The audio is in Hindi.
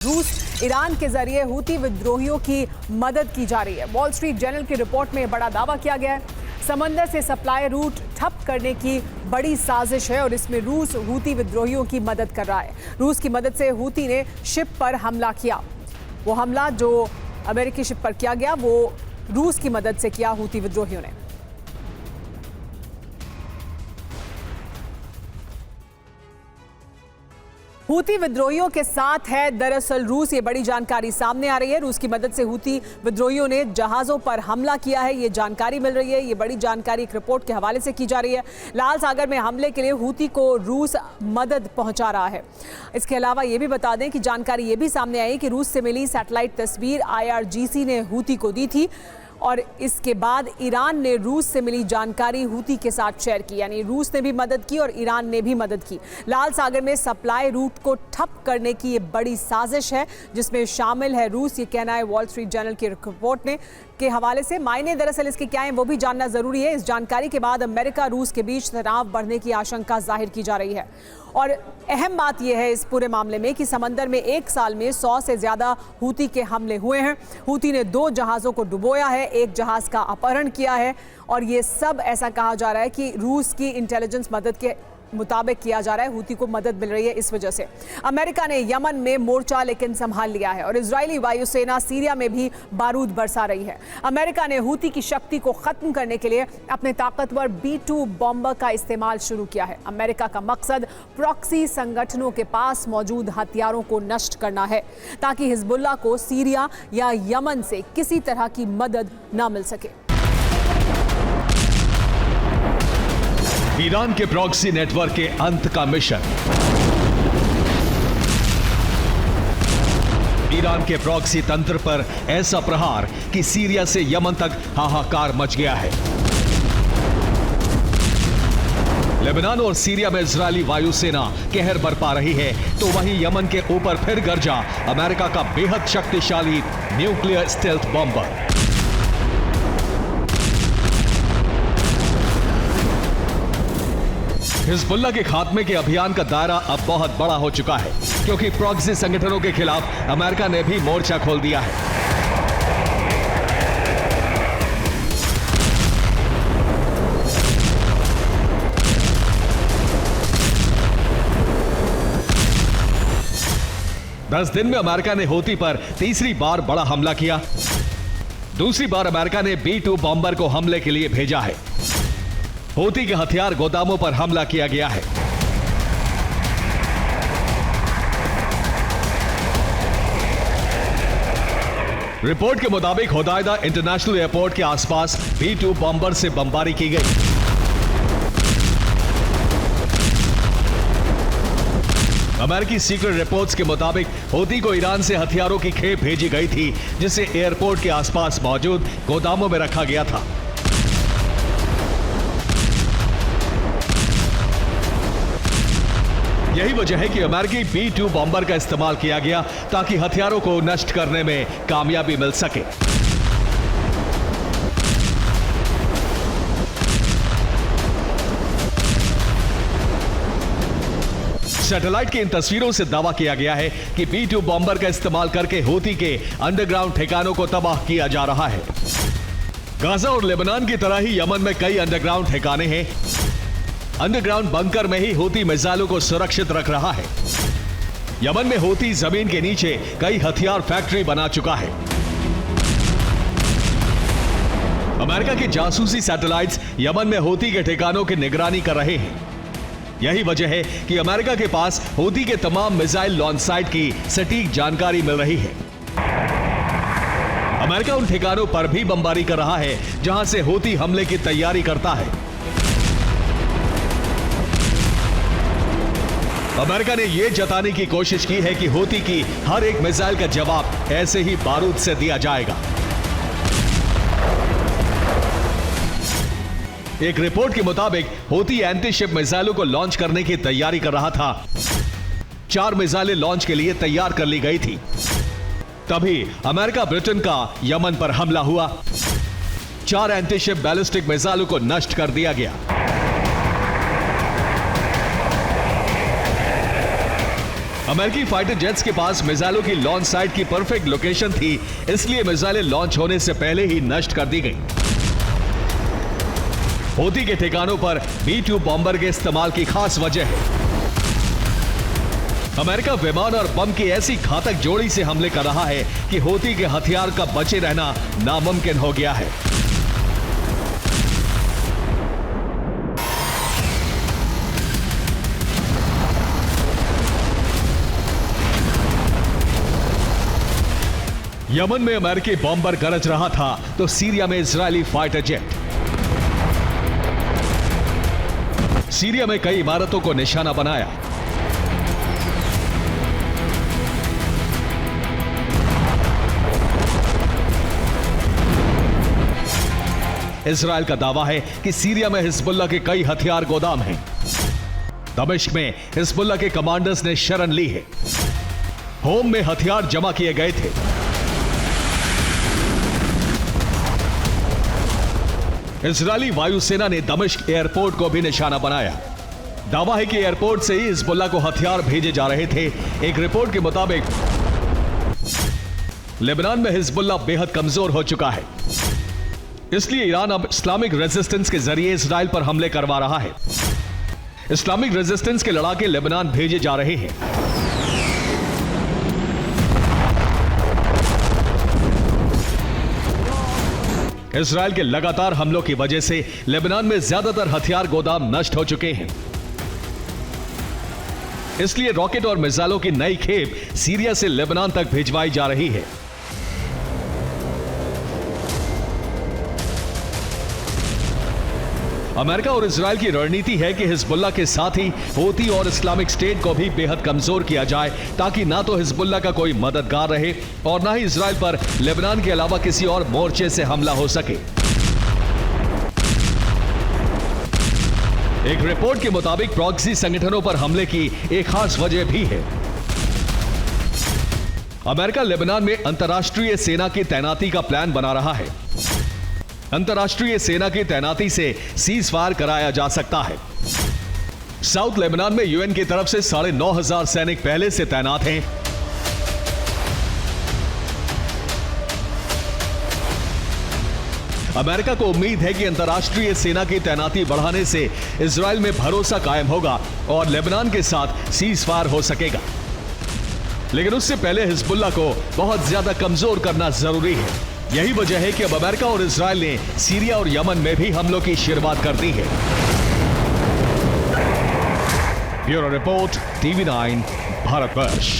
रूस ईरान के जरिए हूती विद्रोहियों की मदद की जा रही है। वॉल स्ट्रीट जर्नल की रिपोर्ट में बड़ा दावा किया गया है। समंदर से सप्लाई रूट ठप करने की बड़ी साजिश है और इसमें रूस हूती विद्रोहियों की मदद कर रहा है। रूस की मदद से हूती ने शिप पर हमला किया। वो हमला जो अमेरिकी शिप पर किया गया वो रूस की मदद से किया हूती विद्रोहियों ने। हूती विद्रोहियों के साथ है दरअसल रूस, ये बड़ी जानकारी सामने आ रही है। रूस की मदद से हूती विद्रोहियों ने जहाजों पर हमला किया है, ये जानकारी मिल रही है। ये बड़ी जानकारी एक रिपोर्ट के हवाले से की जा रही है। लाल सागर में हमले के लिए हूती को रूस मदद पहुंचा रहा है। इसके अलावा ये भी बता दें कि जानकारी ये भी सामने आई कि रूस से मिली सैटेलाइट तस्वीर IRGC ने हूती को दी थी और इसके बाद ईरान ने रूस से मिली जानकारी हूती के साथ शेयर की, यानी रूस ने भी मदद की और ईरान ने भी मदद की। लाल सागर में सप्लाई रूट को ठप करने की ये बड़ी साजिश है जिसमें शामिल है रूस, ये कहना है वॉल स्ट्रीट जर्नल की रिपोर्ट ने के हवाले से। मायने दरअसल इसके क्या हैं वो भी जानना जरूरी है। इस जानकारी के बाद अमेरिका रूस के बीच तनाव बढ़ने की आशंका जाहिर की जा रही है और अहम बात यह है इस पूरे मामले में कि समंदर में एक साल में 100 से ज्यादा हूती के हमले हुए हैं। हूती ने 2 जहाज़ों को डुबोया है, एक जहाज का अपहरण किया है और ये सब ऐसा कहा जा रहा है कि रूस की इंटेलिजेंस मदद के मुताबिक किया जा रहा है। हूती को मदद मिल रही है इस वजह से। अमेरिका ने यमन में मोर्चा लेकिन संभाल लिया है और इजरायली वायुसेना सीरिया में भी बारूद बरसा रही है। अमेरिका ने हूती की शक्ति को खत्म करने के लिए अपने ताकतवर B-2 बॉम्बर का इस्तेमाल शुरू किया है। अमेरिका का मकसद प्रॉक्सी संगठनों के पास मौजूद हथियारों को नष्ट करना है ताकि हिजबुल्लाह को सीरिया या यमन से किसी तरह की मदद न मिल सके। ईरान के प्रॉक्सी नेटवर्क के अंत का मिशन। ईरान के प्रॉक्सी तंत्र पर ऐसा प्रहार कि सीरिया से यमन तक हाहाकार मच गया है। लेबनान और सीरिया में इजरायली वायुसेना कहर बरपा रही है तो वहीं यमन के ऊपर फिर गरजा अमेरिका का बेहद शक्तिशाली न्यूक्लियर स्टेल्थ बॉम्बर। हिजबुल्लाह के खात्मे के अभियान का दायरा अब बहुत बड़ा हो चुका है क्योंकि प्रॉक्सी संगठनों के खिलाफ अमेरिका ने भी मोर्चा खोल दिया है। दस दिन में अमेरिका ने हूती पर तीसरी बार बड़ा हमला किया। दूसरी बार अमेरिका ने B-2 बॉम्बर को हमले के लिए भेजा है। हूती के हथियार गोदामों पर हमला किया गया है। रिपोर्ट के मुताबिक होदाइदा इंटरनेशनल एयरपोर्ट के आसपास B-2 बॉम्बर से बमबारी की गई। अमेरिकी सीक्रेट रिपोर्ट्स के मुताबिक हूती को ईरान से हथियारों की खेप भेजी गई थी जिसे एयरपोर्ट के आसपास मौजूद गोदामों में रखा गया था। यही वजह है कि अमेरिकी B-2 बॉम्बर का इस्तेमाल किया गया ताकि हथियारों को नष्ट करने में कामयाबी मिल सके। सैटेलाइट की इन तस्वीरों से दावा किया गया है कि B-2 बॉम्बर का इस्तेमाल करके हूती के अंडरग्राउंड ठिकानों को तबाह किया जा रहा है। गाजा और लेबनान की तरह ही यमन में कई अंडरग्राउंड ठिकाने हैं। अंडरग्राउंड बंकर में ही हूती मिसाइलों को सुरक्षित रख रहा है। यमन में हूती जमीन के नीचे कई हथियार फैक्ट्री बना चुका है। अमेरिका के जासूसी सैटेलाइट्स यमन में हूती के ठिकानों की निगरानी कर रहे हैं। यही वजह है कि अमेरिका के पास हूती के तमाम मिसाइल लॉन्च साइट की सटीक जानकारी मिल रही है। अमेरिका उन ठिकानों पर भी बमबारी कर रहा है जहां से हूती हमले की तैयारी करता है। अमेरिका ने यह जताने की कोशिश की है कि हूती की हर एक मिसाइल का जवाब ऐसे ही बारूद से दिया जाएगा। एक रिपोर्ट के मुताबिक हूती एंटी शिप मिसाइलों को लॉन्च करने की तैयारी कर रहा था। 4 मिसाइलें लॉन्च के लिए तैयार कर ली गई थी। तभी अमेरिका ब्रिटेन का यमन पर हमला हुआ। 4 एंटी शिप बैलिस्टिक मिसाइलों को नष्ट कर दिया गया। अमेरिकी फाइटर जेट्स के पास मिसाइलों की लॉन्च साइट की परफेक्ट लोकेशन थी, इसलिए मिसाइलें लॉन्च होने से पहले ही नष्ट कर दी गई। हूती के ठिकानों पर B-2 बॉम्बर के इस्तेमाल की खास वजह है। अमेरिका विमान और बम की ऐसी घातक जोड़ी से हमले कर रहा है कि हूती के हथियार का बचे रहना नामुमकिन हो गया है। यमन में अमेरिकी बॉम्बर गरज रहा था तो सीरिया में इजरायली फाइटर जेट। सीरिया में कई इमारतों को निशाना बनाया। इजरायल का दावा है कि सीरिया में हिजबुल्लाह के कई हथियार गोदाम हैं। दमिश्क में हिजबुल्लाह के कमांडर्स ने शरण ली है। होम में हथियार जमा किए गए थे। इजरायली वायुसेना ने दमिश्क एयरपोर्ट को भी निशाना बनाया। दावा है कि एयरपोर्ट से ही हिजबुल्लाह को हथियार भेजे जा रहे थे। एक रिपोर्ट के मुताबिक लेबनान में हिजबुल्लाह बेहद कमजोर हो चुका है, इसलिए ईरान अब इस्लामिक रेजिस्टेंस के जरिए इजरायल पर हमले करवा रहा है। इस्लामिक रेजिस्टेंस के लड़ाके लेबनान भेजे जा रहे हैं। इजरायल के लगातार हमलों की वजह से लेबनान में ज्यादातर हथियार गोदाम नष्ट हो चुके हैं, इसलिए रॉकेट और मिसाइलों की नई खेप सीरिया से लेबनान तक भिजवाई जा रही है। अमेरिका और इजरायल की रणनीति है कि हिजबुल्लाह के साथ ही हूती और इस्लामिक स्टेट को भी बेहद कमजोर किया जाए, ताकि ना तो हिजबुल्लाह का कोई मददगार रहे और ना ही इजरायल पर लेबनान के अलावा किसी और मोर्चे से हमला हो सके। एक रिपोर्ट के मुताबिक प्रॉक्सी संगठनों पर हमले की एक खास वजह भी है। अमेरिका लेबनान में अंतर्राष्ट्रीय सेना की तैनाती का प्लान बना रहा है। अंतर्राष्ट्रीय सेना की तैनाती से सीज फायर कराया जा सकता है। साउथ लेबनान में यूएन की तरफ से 9,500 सैनिक पहले से तैनात हैं। अमेरिका को उम्मीद है कि अंतर्राष्ट्रीय सेना की तैनाती बढ़ाने से इजरायल में भरोसा कायम होगा और लेबनान के साथ सीज फायर हो सकेगा। लेकिन उससे पहले हिजबुल्लाह को बहुत ज्यादा कमजोर करना जरूरी है। यही वजह है कि अब अमेरिका और इजरायल ने सीरिया और यमन में भी हमलों की शुरुआत कर दी है। Bureau report, TV9 Bharatvarsh.